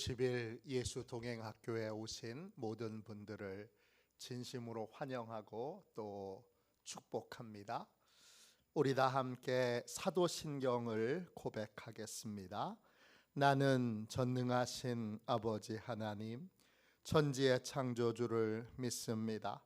50일 예수 동행학교에 오신 모든 분들을 진심으로 환영하고 또 축복합니다. 우리 다 함께 사도신경을 고백하겠습니다. 나는 전능하신 아버지 하나님, 천지의 창조주를 믿습니다.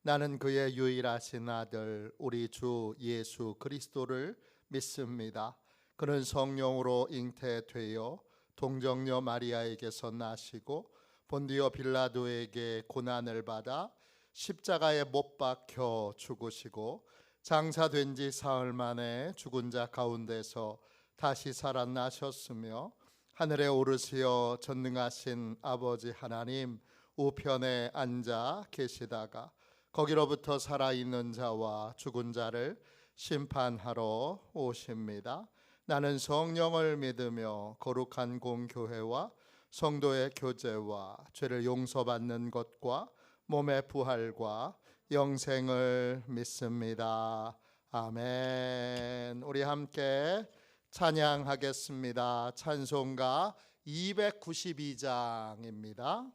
나는 그의 유일하신 아들 우리 주 예수 그리스도를 믿습니다. 그는 성령으로 잉태되어 동정녀 마리아에게서 나시고 본디오 빌라도에게 고난을 받아 십자가에 못 박혀 죽으시고 장사된 지 사흘 만에 죽은 자 가운데서 다시 살아나셨으며 하늘에 오르시어 전능하신 아버지 하나님 우편에 앉아 계시다가 거기로부터 살아있는 자와 죽은 자를 심판하러 오십니다. 나는 성령을 믿으며 거룩한 공교회와 성도의 교제와 죄를 용서받는 것과 몸의 부활과 영생을 믿습니다. 아멘. 우리 함께 찬양하겠습니다. 찬송가 292장입니다.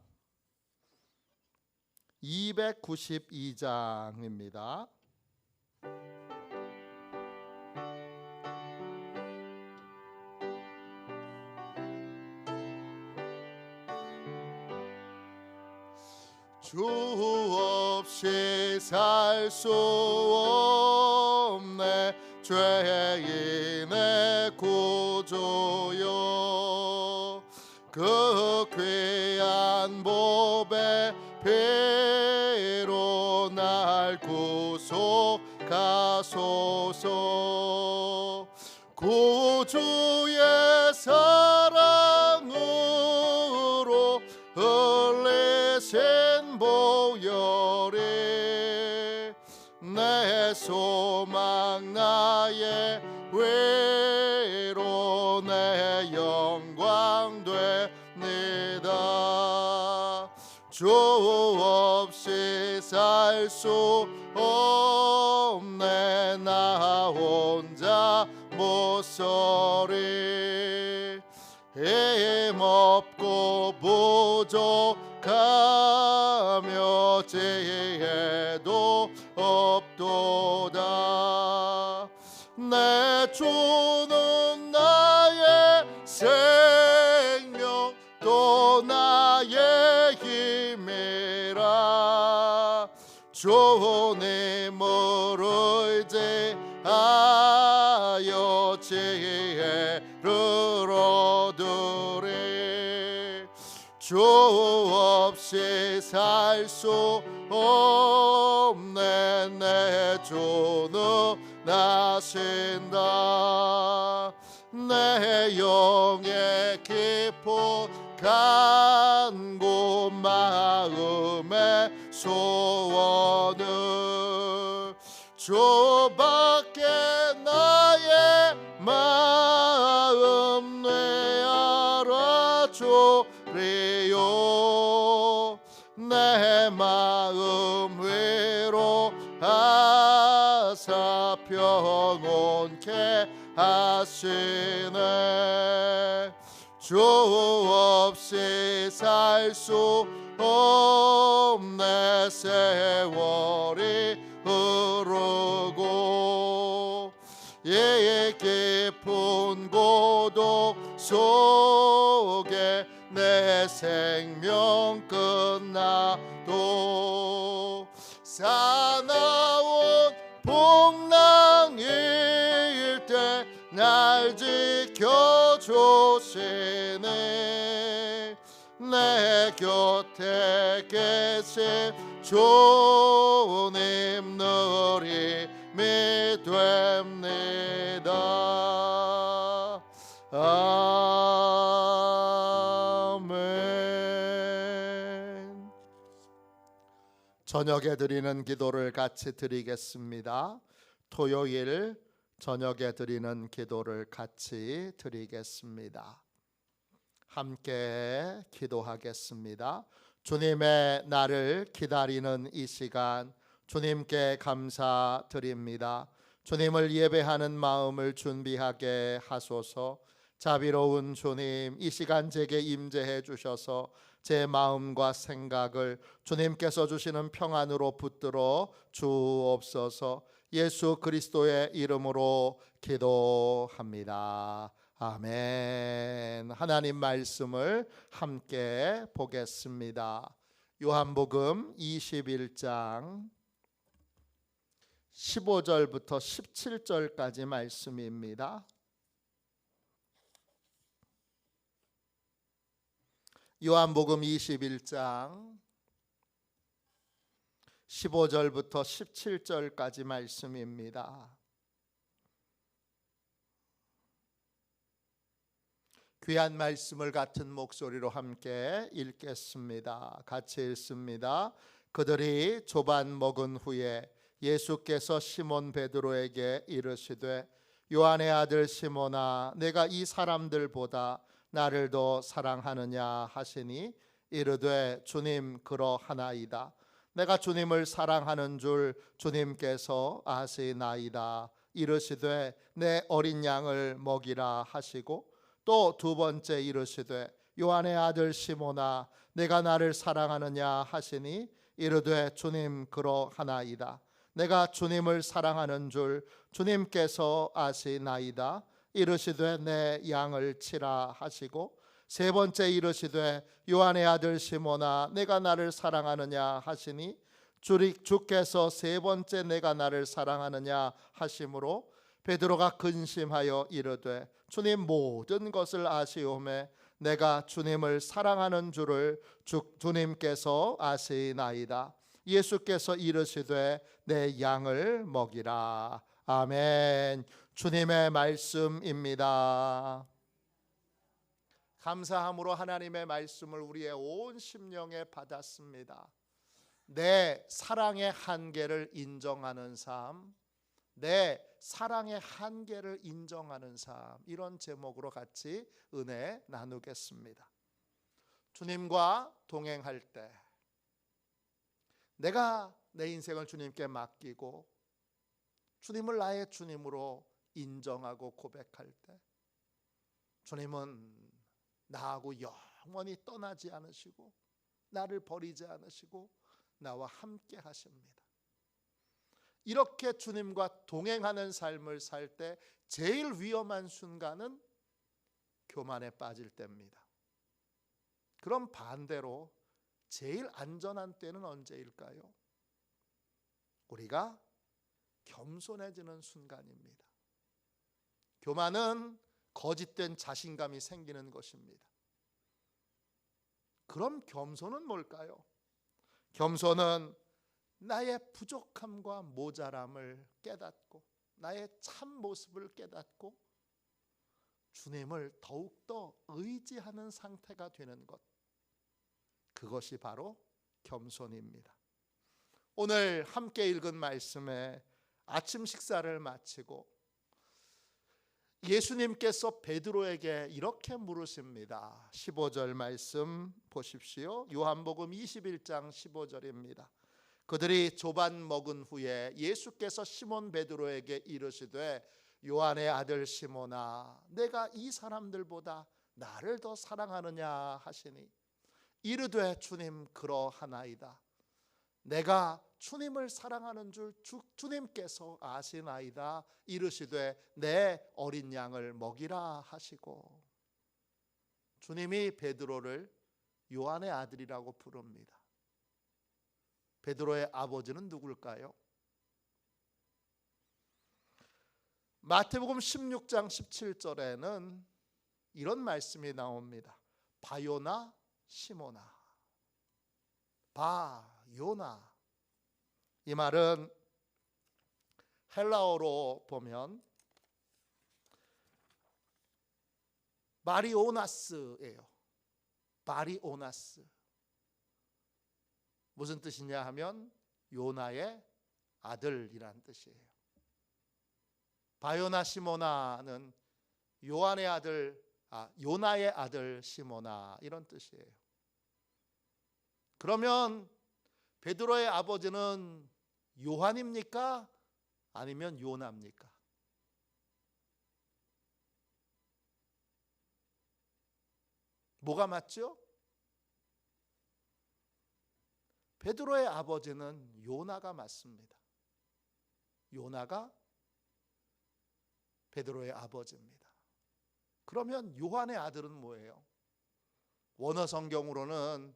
292장입니다. 주 없이 살 수 없네 죄인의 구주여 그 귀한 보배 피로 날 구속하소서 구주의 사랑으로 흘리신 보혈이 내 소망 나의 위로 내 영광 됩니다. 주 없이 살 수 없네 나 혼자 못서리 힘없고 부족하며 지혜도 없도다. 내 주는 나의 생명 또 나의 힘이라 주님을 의지하여 지혜를 얻으리. 주 없이 살 수 없네 내 주는 나신다. 내 영의 깊은 간구 마음의 소원을 주밖에 나의 마음 내 알아주리요. 내 마음 위로하사 평온케 하시네. 주 없이 살 수 없네 세월이 흐르고 이 깊은 고독 속에 내 생명 끝나도 사나운 풍랑일 때 날 지켜주시네. 내 곁에 계신 주님 늘 힘이 됩니다. 아멘. 저녁에 드리는 기도를 같이 드리겠습니다. 토요일 저녁에 드리는 기도를 같이 드리겠습니다. 함께 기도하겠습니다. 주님의 나를 기다리는 이 시간 주님께 감사드립니다. 주님을 예배하는 마음을 준비하게 하소서. 자비로운 주님, 이 시간 제게 임재해 주셔서 제 마음과 생각을 주님께서 주시는 평안으로 붙들어 주옵소서. 예수 그리스도의 이름으로 기도합니다. 아멘. 하나님 말씀을 함께 보겠습니다. 요한복음 21장 15절부터 17절까지 말씀입니다. 요한복음 21장 15절부터 17절까지 말씀입니다. 귀한 말씀을 같은 목소리로 함께 읽겠습니다. 같이 읽습니다. 그들이 조반 먹은 후에 예수께서 시몬 베드로에게 이르시되 요한의 아들 시몬아, 내가 이 사람들보다 나를 더 사랑하느냐 하시니 이르되 주님 그러하나이다. 내가 주님을 사랑하는 줄 주님께서 아시나이다. 이르시되 내 어린 양을 먹이라 하시고 또 두 번째 이르시되 요한의 아들 시몬아, 내가 나를 사랑하느냐 하시니 이르되 주님 그러하나이다. 내가 주님을 사랑하는 줄 주님께서 아시나이다. 이르시되 내 양을 치라 하시고 세 번째 이르시되 요한의 아들 시몬아, 내가 나를 사랑하느냐 하시니 주께서 세 번째 내가 나를 사랑하느냐 하심으로 베드로가 근심하여 이르되 주님 모든 것을 아시오매 내가 주님을 사랑하는 줄을 주님께서 아시나이다. 예수께서 이르시되 내 양을 먹이라. 아멘. 주님의 말씀입니다. 감사함으로 하나님의 말씀을 우리의 온 심령에 받았습니다. 내 사랑의 한계를 인정하는 삶, 내 사랑의 한계를 인정하는 삶, 이런 제목으로 같이 은혜 나누겠습니다. 주님과 동행할 때 내가 내 인생을 주님께 맡기고 주님을 나의 주님으로 인정하고 고백할 때 주님은 나하고 영원히 떠나지 않으시고 나를 버리지 않으시고 나와 함께 하십니다. 이렇게 주님과 동행하는 삶을 살 때 제일 위험한 순간은 교만에 빠질 때입니다. 그럼 반대로 제일 안전한 때는 언제일까요? 우리가 겸손해지는 순간입니다. 교만은 거짓된 자신감이 생기는 것입니다. 그럼 겸손은 뭘까요? 겸손은 나의 부족함과 모자람을 깨닫고 나의 참 모습을 깨닫고 주님을 더욱더 의지하는 상태가 되는 것, 그것이 바로 겸손입니다. 오늘 함께 읽은 말씀에 아침 식사를 마치고 예수님께서 베드로에게 이렇게 물으십니다. 15절 말씀 보십시오. 요한복음 21장 15절입니다. 그들이 조반 먹은 후에 예수께서 시몬 베드로에게 이르시되 요한의 아들 시몬아, 내가 이 사람들보다 나를 더 사랑하느냐 하시니 이르되 주님 그러하나이다. 내가 주님을 사랑하는 줄 주님께서 아시나이다. 이르시되 내 어린 양을 먹이라 하시고, 주님이 베드로를 요한의 아들이라고 부릅니다. 베드로의 아버지는 누굴까요? 마태복음 16장 17절에는 이런 말씀이 나옵니다. 바요나 시모나, 바요나. 이 말은 헬라어로 보면 바리오나스예요. 바리오나스. 무슨 뜻이냐 하면 요나의 아들이란 뜻이에요. 바요나 시모나는 요한의 아들, 요나의 아들 시모나, 이런 뜻이에요. 그러면 베드로의 아버지는 요한입니까? 아니면 요나입니까? 뭐가 맞죠? 베드로의 아버지는 요나가 맞습니다. 요나가 베드로의 아버지입니다. 그러면 요한의 아들은 뭐예요? 원어 성경으로는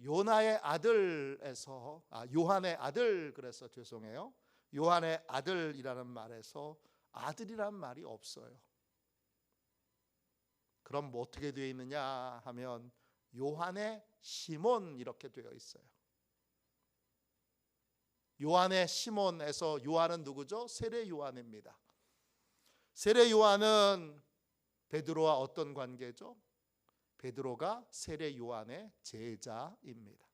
요나의 아들에서 요한의 아들 그래서 죄송해요. 요한의 아들이라는 말에서 아들이란 말이 없어요. 그럼 뭐 어떻게 되어 있느냐 하면 요한의 시몬 이렇게 되어 있어요. 요한의 시몬에서 요한은 누구죠? 세례 요한입니다. 세례 요한은 베드로와 어떤 관계죠? 베드로가 세례 요한의 제자입니다.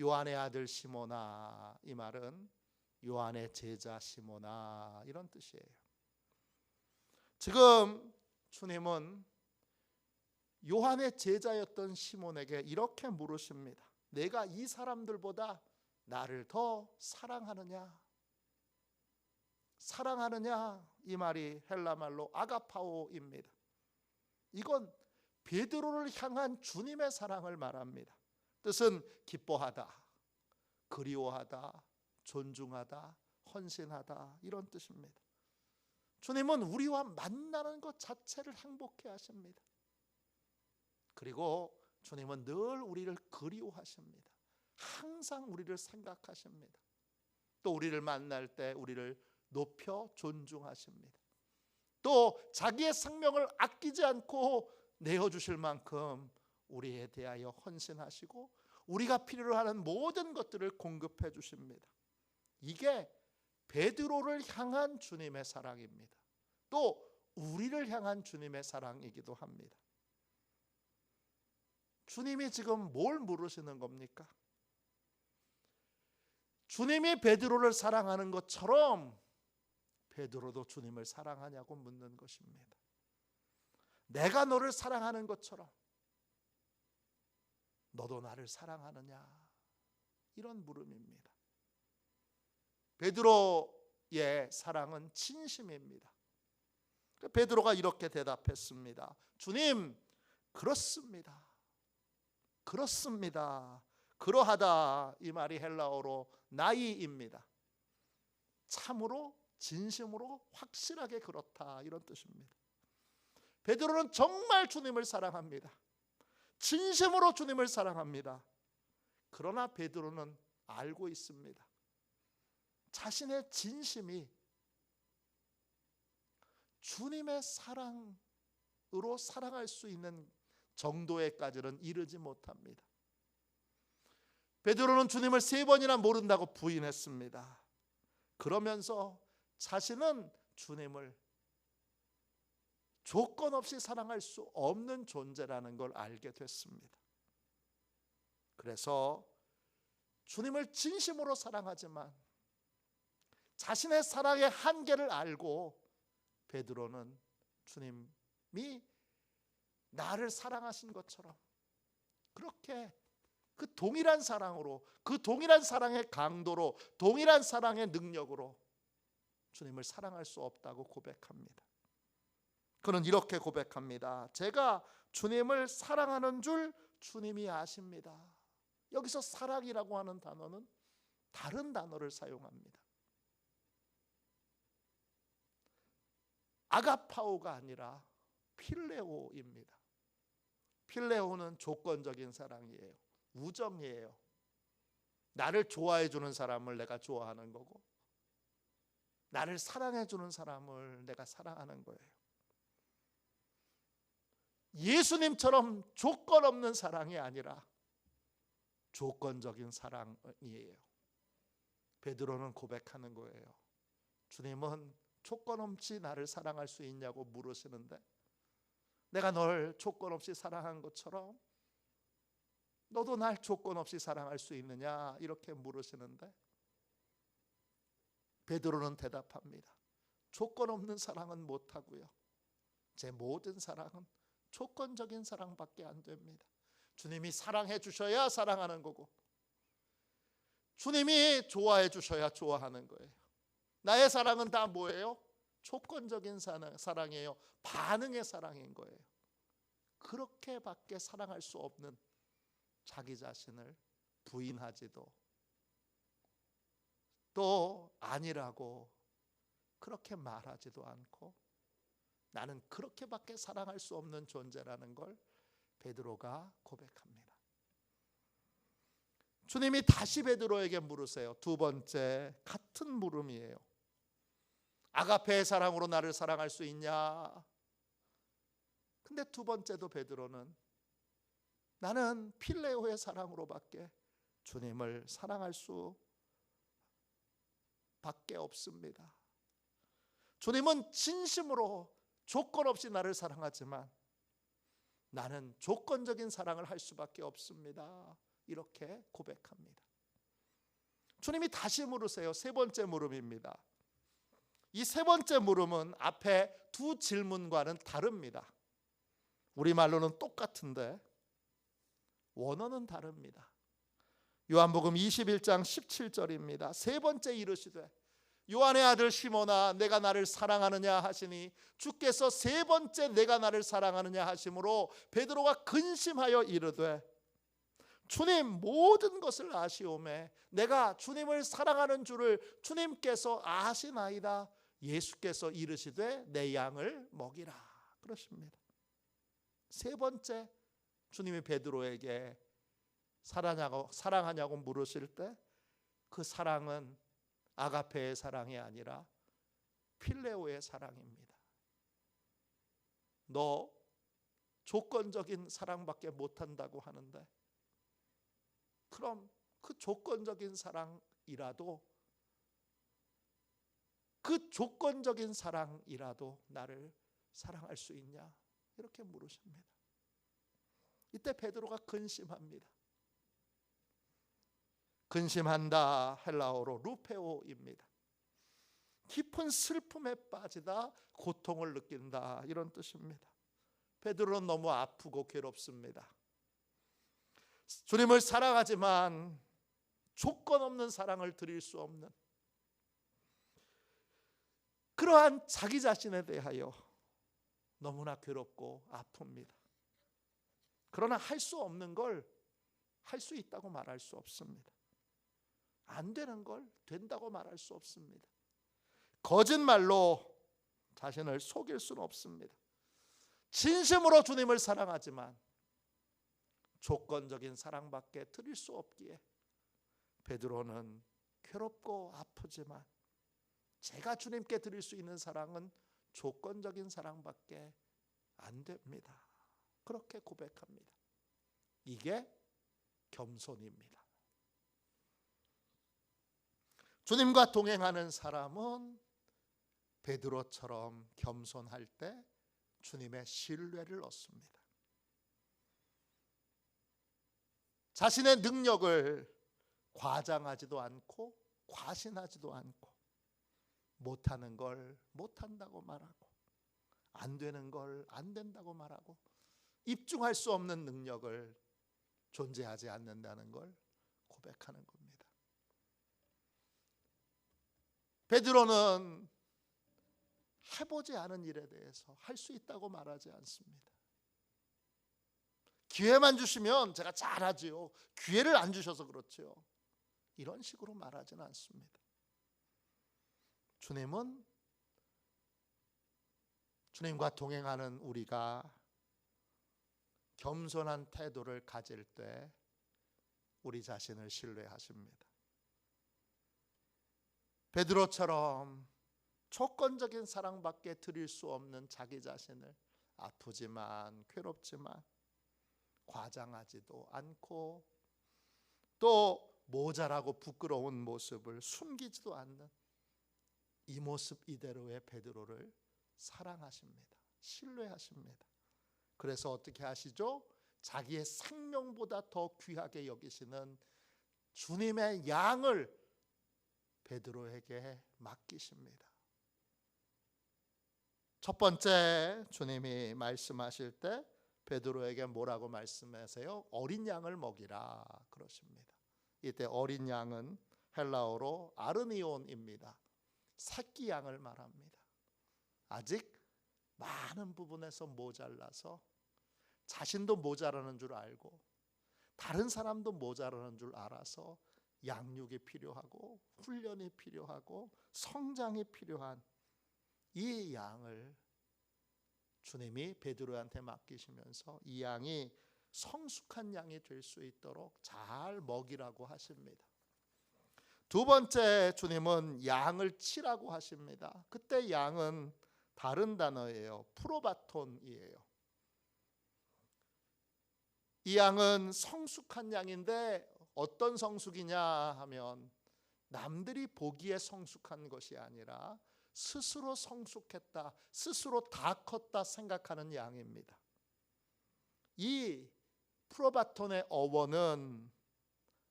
요한의 아들 시몬아, 이 말은 요한의 제자 시몬아 이런 뜻이에요. 지금 주님은 요한의 제자였던 시몬에게 이렇게 물으십니다. 내가 이 사람들보다 나를 더 사랑하느냐? 사랑하느냐? 이 말이 헬라 말로 아가파오입니다. 이건 베드로를 향한 주님의 사랑을 말합니다. 뜻은 기뻐하다, 그리워하다, 존중하다, 헌신하다 이런 뜻입니다. 주님은 우리와 만나는 것 자체를 행복해 하십니다. 그리고 주님은 늘 우리를 그리워하십니다. 항상 우리를 생각하십니다. 또 우리를 만날 때 우리를 높여 존중하십니다. 또 자기의 생명을 아끼지 않고 내어주실 만큼 우리에 대하여 헌신하시고 우리가 필요로 하는 모든 것들을 공급해 주십니다. 이게 베드로를 향한 주님의 사랑입니다. 또 우리를 향한 주님의 사랑이기도 합니다. 주님이 지금 뭘 물으시는 겁니까? 주님이 베드로를 사랑하는 것처럼 베드로도 주님을 사랑하냐고 묻는 것입니다. 내가 너를 사랑하는 것처럼 너도 나를 사랑하느냐? 이런 물음입니다. 베드로의 사랑은 진심입니다. 베드로가 이렇게 대답했습니다. 주님, 그렇습니다. 그렇습니다. 그러하다 이 말이 헬라어로 나이입니다. 참으로 진심으로 확실하게 그렇다 이런 뜻입니다. 베드로는 정말 주님을 사랑합니다. 진심으로 주님을 사랑합니다. 그러나 베드로는 알고 있습니다. 자신의 진심이 주님의 사랑으로 사랑할 수 있는 정도에까지는 이르지 못합니다. 베드로는 주님을 3번이나 모른다고 부인했습니다. 그러면서 자신은 주님을 조건 없이 사랑할 수 없는 존재라는 걸 알게 됐습니다. 그래서 주님을 진심으로 사랑하지만 자신의 사랑의 한계를 알고 베드로는 주님이 나를 사랑하신 것처럼 그렇게 그 동일한 사랑으로, 그 동일한 사랑의 강도로, 동일한 사랑의 능력으로 주님을 사랑할 수 없다고 고백합니다. 그는 이렇게 고백합니다. 제가 주님을 사랑하는 줄 주님이 아십니다. 여기서 사랑이라고 하는 단어는 다른 단어를 사용합니다. 아가파오가 아니라 필레오입니다. 필레오는 조건적인 사랑이에요. 우정이에요. 나를 좋아해 주는 사람을 내가 좋아하는 거고 나를 사랑해 주는 사람을 내가 사랑하는 거예요. 예수님처럼 조건 없는 사랑이 아니라 조건적인 사랑이에요. 베드로는 고백하는 거예요. 주님은 조건 없이 나를 사랑할 수 있냐고 물으시는데 내가 널 조건 없이 사랑한 것처럼 너도 날 조건 없이 사랑할 수 있느냐 이렇게 물으시는데 베드로는 대답합니다. 조건 없는 사랑은 못하고요. 제 모든 사랑은 조건적인 사랑밖에 안 됩니다. 주님이 사랑해 주셔야 사랑하는 거고 주님이 좋아해 주셔야 좋아하는 거예요. 나의 사랑은 다 뭐예요? 조건적인 사랑이에요. 반응의 사랑인 거예요. 그렇게밖에 사랑할 수 없는 자기 자신을 부인하지도 또 아니라고 그렇게 말하지도 않고 나는 그렇게밖에 사랑할 수 없는 존재라는 걸 베드로가 고백합니다. 주님이 다시 베드로에게 물으세요. 두 번째 같은 물음이에요. 아가페의 사랑으로 나를 사랑할 수 있냐? 근데 두 번째도 베드로는 나는 필레오의 사랑으로밖에 주님을 사랑할 수 밖에 없습니다. 주님은 진심으로 조건 없이 나를 사랑하지만 나는 조건적인 사랑을 할 수밖에 없습니다. 이렇게 고백합니다. 주님이 다시 물으세요. 세 번째 물음입니다. 이 세 번째 물음은 앞에 두 질문과는 다릅니다. 우리말로는 똑같은데 원어는 다릅니다. 요한복음 21장 17절입니다. 세 번째 이르시되 요한의 아들 시몬아 내가 나를 사랑하느냐 하시니 주께서 세 번째 내가 나를 사랑하느냐 하심으로 베드로가 근심하여 이르되 주님 모든 것을 아시오매 내가 주님을 사랑하는 줄을 주님께서 아시나이다. 예수께서 이르시되 내 양을 먹이라 그러십니다. 세 번째 주님이 베드로에게 사랑하냐고 물으실 때 그 사랑은 아가페의 사랑이 아니라 필레오의 사랑입니다. 너 조건적인 사랑밖에 못한다고 하는데 그럼 그 조건적인 사랑이라도 나를 사랑할 수 있냐? 이렇게 물으십니다. 이때 베드로가 근심합니다. 근심한다 헬라어로 루페오입니다. 깊은 슬픔에 빠지다 고통을 느낀다 이런 뜻입니다. 베드로는 너무 아프고 괴롭습니다. 주님을 사랑하지만 조건 없는 사랑을 드릴 수 없는 그러한 자기 자신에 대하여 너무나 괴롭고 아픕니다. 그러나 할 수 없는 걸 할 수 있다고 말할 수 없습니다. 안 되는 걸 된다고 말할 수 없습니다. 거짓말로 자신을 속일 수는 없습니다. 진심으로 주님을 사랑하지만 조건적인 사랑밖에 드릴 수 없기에 베드로는 괴롭고 아프지만 제가 주님께 드릴 수 있는 사랑은 조건적인 사랑밖에 안 됩니다. 그렇게 고백합니다. 이게 겸손입니다. 주님과 동행하는 사람은 베드로처럼 겸손할 때 주님의 신뢰를 얻습니다. 자신의 능력을 과장하지도 않고 과신하지도 않고 못하는 걸 못한다고 말하고 안 되는 걸 안 된다고 말하고 입증할 수 없는 능력을 존재하지 않는다는 걸 고백하는 겁니다. 베드로는 해보지 않은 일에 대해서 할 수 있다고 말하지 않습니다. 기회만 주시면 제가 잘하지요. 기회를 안 주셔서 그렇죠. 이런 식으로 말하지는 않습니다. 주님은 주님과 동행하는 우리가 겸손한 태도를 가질 때 우리 자신을 신뢰하십니다. 베드로처럼 조건적인 사랑밖에 드릴 수 없는 자기 자신을 아프지만 괴롭지만 과장하지도 않고 또 모자라고 부끄러운 모습을 숨기지도 않는 이 모습 이대로의 베드로를 사랑하십니다. 신뢰하십니다. 그래서 어떻게 하시죠? 자기의 생명보다 더 귀하게 여기시는 주님의 양을 베드로에게 맡기십니다. 첫 번째 주님이 말씀하실 때 베드로에게 뭐라고 말씀하세요? 어린 양을 먹이라 그러십니다. 이때 어린 양은 헬라어로 아르니온입니다. 새끼 양을 말합니다. 아직 많은 부분에서 모자라서 자신도 모자라는 줄 알고 다른 사람도 모자라는 줄 알아서 양육이 필요하고 훈련이 필요하고 성장이 필요한 이 양을 주님이 베드로한테 맡기시면서 이 양이 성숙한 양이 될 수 있도록 잘 먹이라고 하십니다. 두 번째, 주님은 양을 치라고 하십니다. 그때 양은 다른 단어예요. 프로바톤이에요. 이 양은 성숙한 양인데 어떤 성숙이냐 하면 남들이 보기에 성숙한 것이 아니라 스스로 성숙했다, 스스로 다 컸다 생각하는 양입니다. 이 프로바톤의 어원은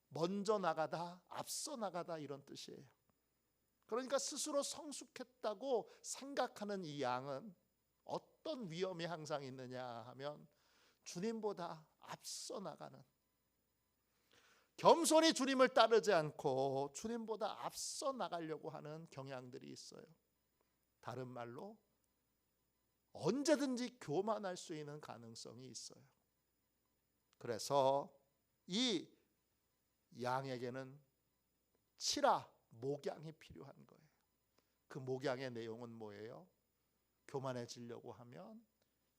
먼저 나가다, 앞서 나가다 이런 뜻이에요. 그러니까 스스로 성숙했다고 생각하는 이 양은 어떤 위험이 항상 있느냐 하면 주님보다 앞서 나가는, 겸손히 주님을 따르지 않고 주님보다 앞서 나가려고 하는 경향들이 있어요. 다른 말로 언제든지 교만할 수 있는 가능성이 있어요. 그래서 이 양에게는 치라, 목양이 필요한 거예요. 그 목양의 내용은 뭐예요? 교만해지려고 하면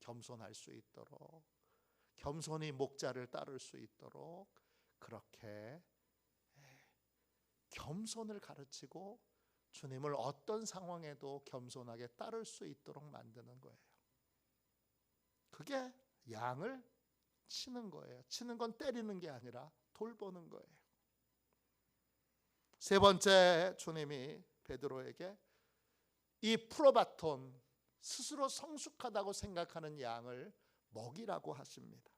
겸손할 수 있도록, 겸손히 목자를 따를 수 있도록 그렇게 겸손을 가르치고 주님을 어떤 상황에도 겸손하게 따를 수 있도록 만드는 거예요. 그게 양을 치는 거예요. 치는 건 때리는 게 아니라 돌보는 거예요. 세 번째, 주님이 베드로에게 이 프로바톤, 스스로 성숙하다고 생각하는 양을 먹이라고 하십니다.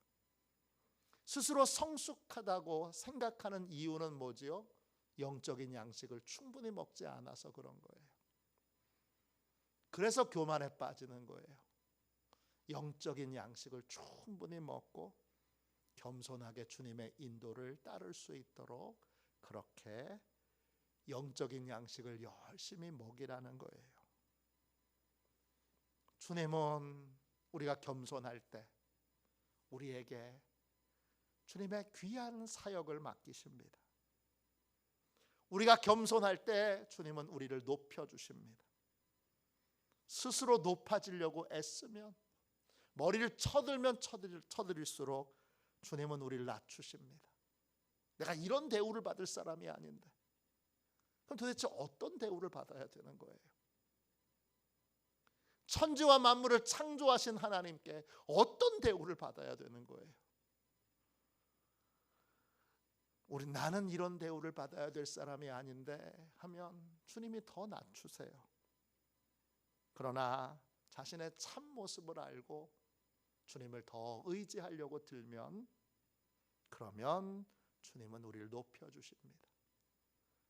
스스로 성숙하다고 생각하는 이유는 뭐지요? 영적인 양식을 충분히 먹지 않아서 그런 거예요. 그래서 교만에 빠지는 거예요. 영적인 양식을 충분히 먹고 겸손하게 주님의 인도를 따를 수 있도록 그렇게 영적인 양식을 열심히 먹이라는 거예요. 주님은 우리가 겸손할 때 우리에게 주님의 귀한 사역을 맡기십니다. 우리가 겸손할 때 주님은 우리를 높여주십니다. 스스로 높아지려고 애쓰면, 머리를 쳐들면 쳐들일수록 주님은 우리를 낮추십니다. 내가 이런 대우를 받을 사람이 아닌데 그럼 도대체 어떤 대우를 받아야 되는 거예요? 천지와 만물을 창조하신 하나님께 어떤 대우를 받아야 되는 거예요? 나는 이런 대우를 받아야 될 사람이 아닌데 하면 주님이 더 낮추세요. 그러나 자신의 참 모습을 알고 주님을 더 의지하려고 들면, 그러면 주님은 우리를 높여주십니다.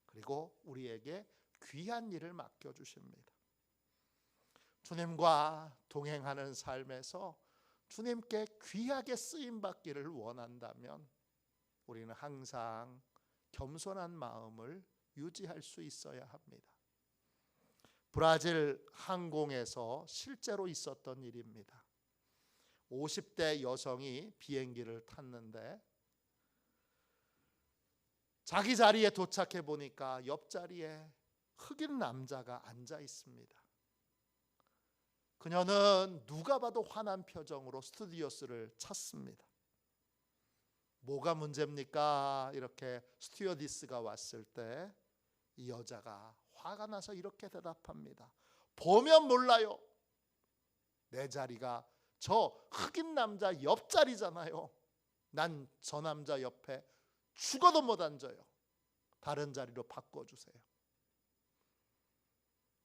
그리고 우리에게 귀한 일을 맡겨주십니다. 주님과 동행하는 삶에서 주님께 귀하게 쓰임받기를 원한다면 우리는 항상 겸손한 마음을 유지할 수 있어야 합니다. 브라질 항공에서 실제로 있었던 일입니다. 50대 여성이 비행기를 탔는데 자기 자리에 도착해 보니까 옆자리에 흑인 남자가 앉아 있습니다. 그녀는 누가 봐도 화난 표정으로 스튜어디스를 찾습니다. 뭐가 문제입니까? 이렇게 스튜어디스가 왔을 때 이 여자가 화가 나서 이렇게 대답합니다. 보면 몰라요. 내 자리가 저 흑인 남자 옆자리잖아요. 난 저 남자 옆에 죽어도 못 앉아요. 다른 자리로 바꿔주세요.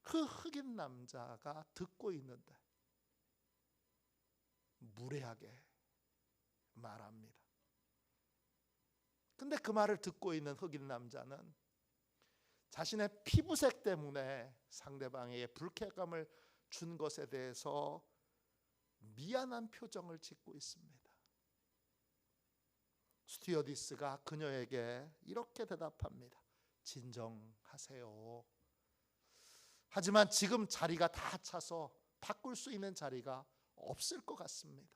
그 흑인 남자가 듣고 있는데 무례하게 말합니다. 근데 그 말을 듣고 있는 흑인 남자는 자신의 피부색 때문에 상대방에게 불쾌감을 준 것에 대해서 미안한 표정을 짓고 있습니다. 스튜어디스가 그녀에게 이렇게 대답합니다. 진정하세요. 하지만 지금 자리가 다 차서 바꿀 수 있는 자리가 없을 것 같습니다.